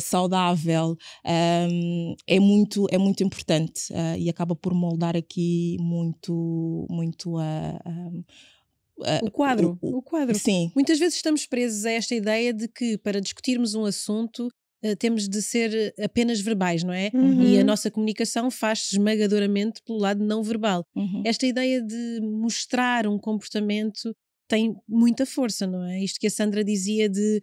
saudável, é muito importante e acaba por moldar aqui muito o quadro. Sim. Muitas vezes estamos presos a esta ideia de que para discutirmos um assunto temos de ser apenas verbais, não é? E a nossa comunicação faz-se esmagadoramente pelo lado não verbal. Esta ideia de mostrar um comportamento tem muita força, não é? Isto que a Sandra dizia de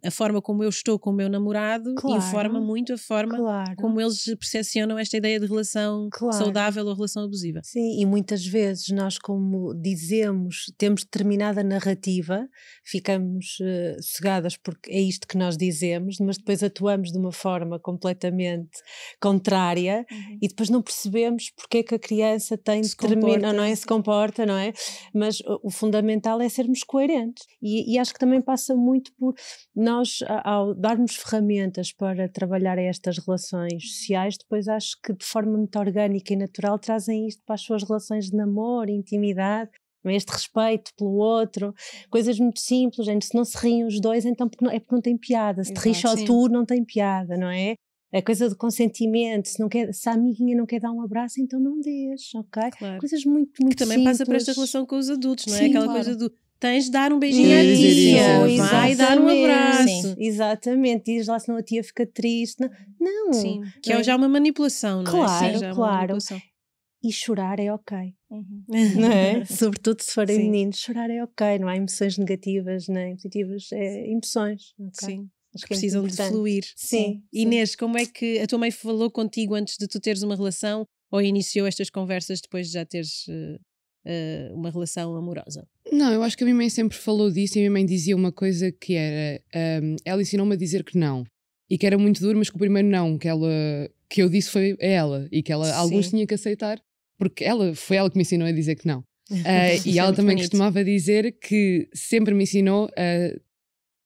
a forma como eu estou com o meu namorado informa muito a forma como eles percepcionam esta ideia de relação saudável ou relação abusiva. Sim, e muitas vezes nós, como dizemos, temos determinada narrativa, ficamos cegadas porque é isto que nós dizemos, mas depois atuamos de uma forma completamente contrária e depois não percebemos porque é que a criança se comporta, não é? Mas o fundamental é sermos coerentes e acho que também passa muito por nós, ao darmos ferramentas para trabalhar estas relações sociais, depois acho que de forma muito orgânica e natural trazem isto para as suas relações de namoro, intimidade, este respeito pelo outro, coisas muito simples, gente, se não se riem os dois, então é porque não tem piada, se te rires só tu não tem piada, não é? A coisa do consentimento, se a amiguinha não quer dar um abraço, então não deixa, ok? Claro. Coisas muito, muito que também simples. Passa para esta relação com os adultos, não é? Sim, Aquela coisa do tens de dar um beijinho à tia, vai dar um abraço. Sim. Exatamente, diz lá senão a tia fica triste. Não. Sim, que é já uma manipulação, não é? Sim, claro. E chorar é ok. Não é? Sobretudo se forem meninos, chorar é ok, não há emoções negativas nem positivas, é emoções. Okay? Sim. Que precisam de fluir. Sim. Inês, como é que a tua mãe falou contigo antes de tu teres uma relação ou iniciou estas conversas depois de já teres uma relação amorosa? Não, eu acho que a minha mãe sempre falou disso e a minha mãe dizia uma coisa que era, ela ensinou-me a dizer que não e que era muito duro, mas que o primeiro não que eu disse foi a ela e que ela alguns tinha que aceitar porque foi ela que me ensinou a dizer que não. E ela também costumava dizer que sempre me ensinou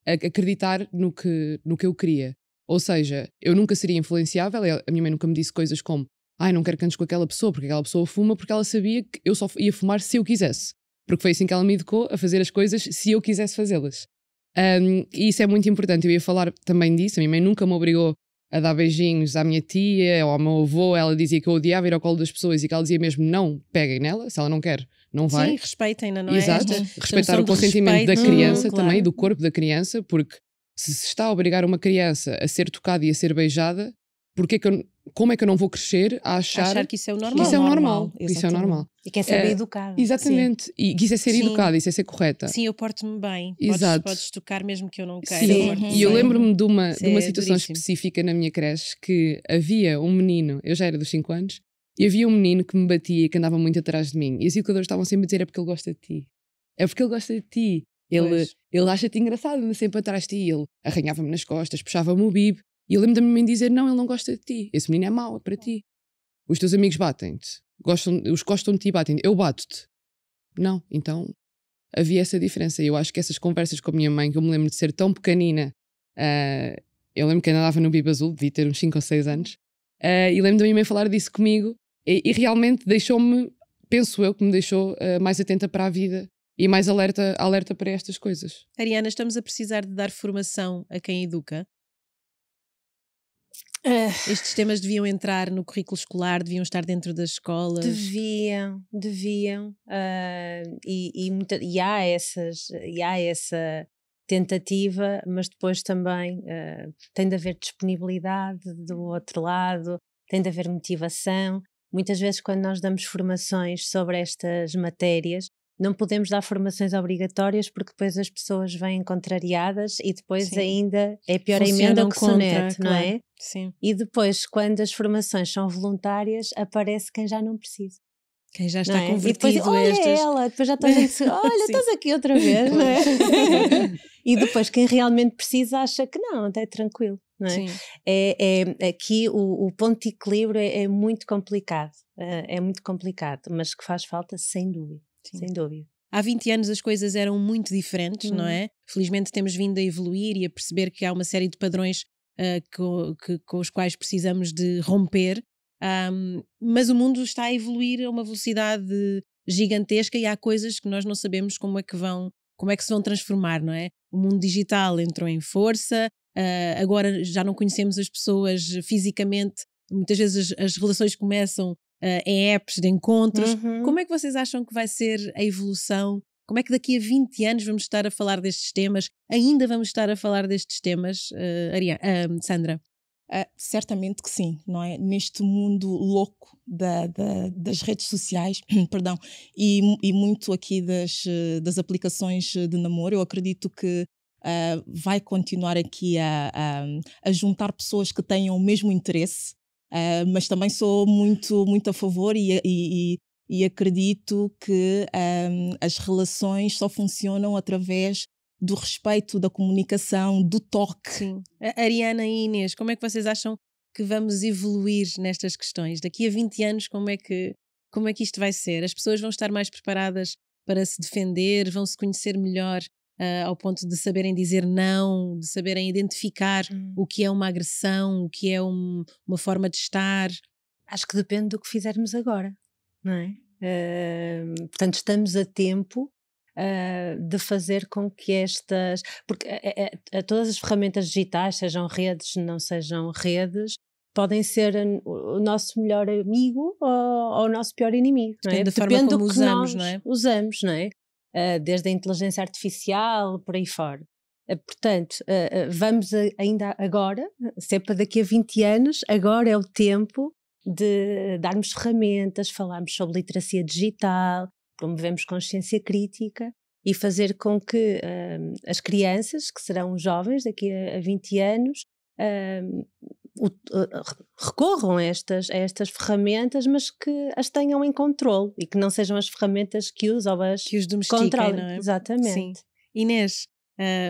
a acreditar no que eu queria. Ou seja, eu nunca seria influenciável. A minha mãe nunca me disse coisas como não quero que andes com aquela pessoa porque aquela pessoa fuma, porque ela sabia que eu só ia fumar se eu quisesse. Porque foi assim que ela me educou a fazer as coisas se eu quisesse fazê-las. E isso é muito importante. Eu ia falar também disso. A minha mãe nunca me obrigou a dar beijinhos à minha tia ou ao meu avô. Ela dizia que eu odiava ir ao colo das pessoas e que ela dizia mesmo não peguem nela, se ela não quer, não vai. Sim, respeitem-na, não é? Exato, respeitar o consentimento da criança também, do corpo da criança, porque se está a obrigar uma criança a ser tocada e a ser beijada, como é que eu não vou crescer a achar que isso é o normal? Isso é o normal. Isso é o normal. E que é ser educada. Exatamente. Sim. E que isso é ser educada, isso é ser correta. Sim, eu porto-me bem. Exato. Podes tocar mesmo que eu não queira. Sim. E eu lembro-me de uma situação específica na minha creche que havia um menino, eu já era dos 5 anos, e havia um menino que me batia e que andava muito atrás de mim. E as educadoras estavam sempre a dizer: é porque ele gosta de ti. É porque ele gosta de ti. Ele acha-te engraçado, anda sempre atrás de ti. Ele arranhava-me nas costas, puxava-me o bibe. E eu lembro da minha mãe dizer: não, ele não gosta de ti. Esse menino é mau, é para ti. Os teus amigos batem-te. Gostam de ti e batem-te. Eu bato-te. Não, então havia essa diferença. E eu acho que essas conversas com a minha mãe, que eu me lembro de ser tão pequenina, eu lembro que andava no bibe azul, devia ter uns 5 ou 6 anos, e lembro da minha mãe falar disso comigo e realmente deixou-me, penso eu, que me deixou mais atenta para a vida e mais alerta para estas coisas. Ariana, estamos a precisar de dar formação a quem educa? Estes temas deviam entrar no currículo escolar, deviam estar dentro das escolas? Deviam. E há essa tentativa, mas depois também tem de haver disponibilidade do outro lado, tem de haver motivação. Muitas vezes, quando nós damos formações sobre estas matérias, não podemos dar formações obrigatórias porque depois as pessoas vêm contrariadas e depois ainda é pior a emenda que sonete, não é? Sim. E depois, quando as formações são voluntárias, aparece quem já não precisa. Quem já está convertido e depois, olha ela, depois já está a gente, olha, estás aqui outra vez, não é? E depois quem realmente precisa acha que não, até é tranquilo, não é? Sim. Aqui o ponto de equilíbrio é muito complicado, mas que faz falta sem dúvida. Sim. Sem dúvida. Há 20 anos as coisas eram muito diferentes, não é? Felizmente temos vindo a evoluir e a perceber que há uma série de padrões com os quais precisamos de romper, mas o mundo está a evoluir a uma velocidade gigantesca e há coisas que nós não sabemos como é que se vão transformar, não é? O mundo digital entrou em força, agora já não conhecemos as pessoas fisicamente, muitas vezes as relações começam em apps de encontros. Como é que vocês acham que vai ser a evolução? Como é que daqui a 20 anos vamos estar a falar destes temas? Ainda vamos estar a falar destes temas, Sandra? Certamente que sim, não é? Neste mundo louco das redes sociais, perdão, e muito aqui das aplicações de namoro, eu acredito que vai continuar aqui a juntar pessoas que tenham o mesmo interesse. Mas também sou muito, muito a favor e acredito que as relações só funcionam através do respeito, da comunicação, do toque. Sim. Ariana e Inês, como é que vocês acham que vamos evoluir nestas questões? Daqui a 20 anos, como é que isto vai ser? As pessoas vão estar mais preparadas para se defender, vão se conhecer melhor ao ponto de saberem dizer não, de saberem identificar o que é uma agressão, o que é uma forma de estar? Acho que depende do que fizermos agora, não é? Portanto, estamos a tempo de fazer com que porque todas as ferramentas digitais, sejam redes, não sejam redes, podem ser o nosso melhor amigo ou o nosso pior inimigo, não é? Depende da forma como usamos, não é? Usamos, não é? Desde a inteligência artificial, por aí fora. Portanto, vamos ainda agora, se é para daqui a 20 anos, agora é o tempo de darmos ferramentas, falarmos sobre literacia digital, promovemos consciência crítica e fazer com que as crianças, que serão os jovens daqui a 20 anos, recorram a estas ferramentas, mas que as tenham em controle e que não sejam as ferramentas que os domestiquem, não é? Exatamente. Sim. Inês,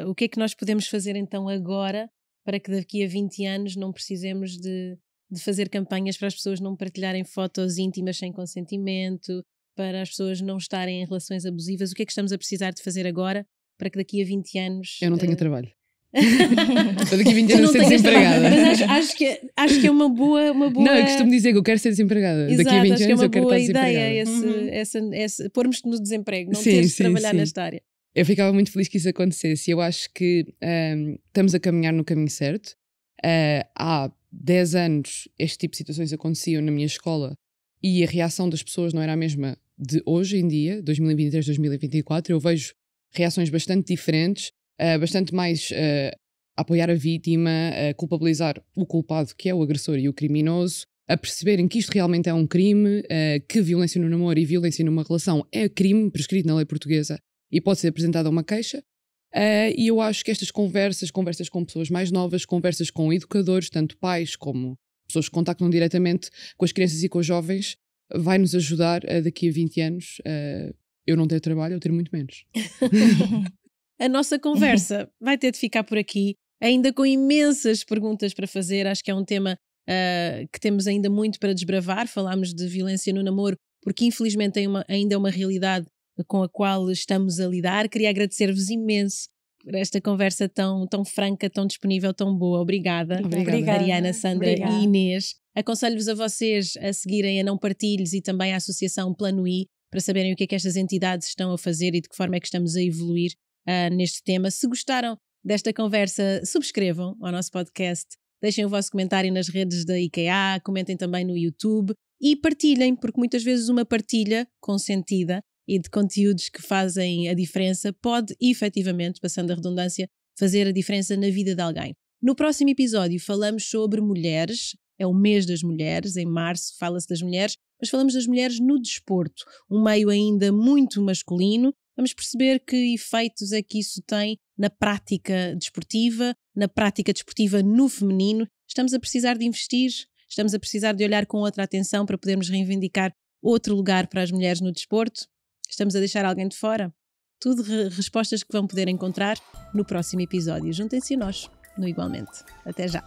o que é que nós podemos fazer então agora para que daqui a 20 anos não precisemos de fazer campanhas para as pessoas não partilharem fotos íntimas sem consentimento, para as pessoas não estarem em relações abusivas? O que é que estamos a precisar de fazer agora para que daqui a 20 anos... Eu não tenho trabalho. Daqui a 20 anos ser desempregada. Mas acho que é uma boa... Não, eu costumo dizer que eu quero ser desempregada. Exato, daqui a 20 anos eu quero estar desempregada. Ideia pormos-te no desemprego, não teres de trabalhar nesta área. Eu ficava muito feliz que isso acontecesse. Eu acho que estamos a caminhar no caminho certo. Há 10 anos este tipo de situações aconteciam na minha escola e a reação das pessoas não era a mesma de hoje em dia, 2023, 2024. Eu vejo reações bastante diferentes, bastante mais a apoiar a vítima, a culpabilizar o culpado, que é o agressor e o criminoso, a perceberem que isto realmente é um crime, que violência no namoro e violência numa relação é crime prescrito na lei portuguesa e pode ser apresentada uma queixa. E eu acho que estas conversas com pessoas mais novas, conversas com educadores, tanto pais como pessoas que contactam diretamente com as crianças e com os jovens, vai nos ajudar daqui a 20 anos eu não ter trabalho, eu ter muito menos. A nossa conversa vai ter de ficar por aqui, ainda com imensas perguntas para fazer. Acho que é um tema que temos ainda muito para desbravar. Falámos de violência no namoro, porque infelizmente ainda é uma realidade com a qual estamos a lidar. Queria agradecer-vos imenso por esta conversa tão franca, tão disponível, tão boa. Obrigada. Ariana, Sandra e Inês. Aconselho-vos a vocês a seguirem a Não Partilhes e também a Associação Plano I para saberem o que é que estas entidades estão a fazer e de que forma é que estamos a evoluir neste tema. Se gostaram desta conversa, subscrevam ao nosso podcast, deixem o vosso comentário nas redes da IKEA, comentem também no YouTube e partilhem, porque muitas vezes uma partilha consentida e de conteúdos que fazem a diferença pode efetivamente, passando a redundância, fazer a diferença na vida de alguém. No próximo episódio falamos sobre mulheres, é o mês das mulheres, em março fala-se das mulheres, mas falamos das mulheres no desporto, um meio ainda muito masculino. Vamos perceber que efeitos é que isso tem na prática desportiva no feminino. Estamos a precisar de investir, estamos a precisar de olhar com outra atenção para podermos reivindicar outro lugar para as mulheres no desporto. Estamos a deixar alguém de fora? Tudo respostas que vão poder encontrar no próximo episódio. Juntem-se a nós no Igualmente. Até já!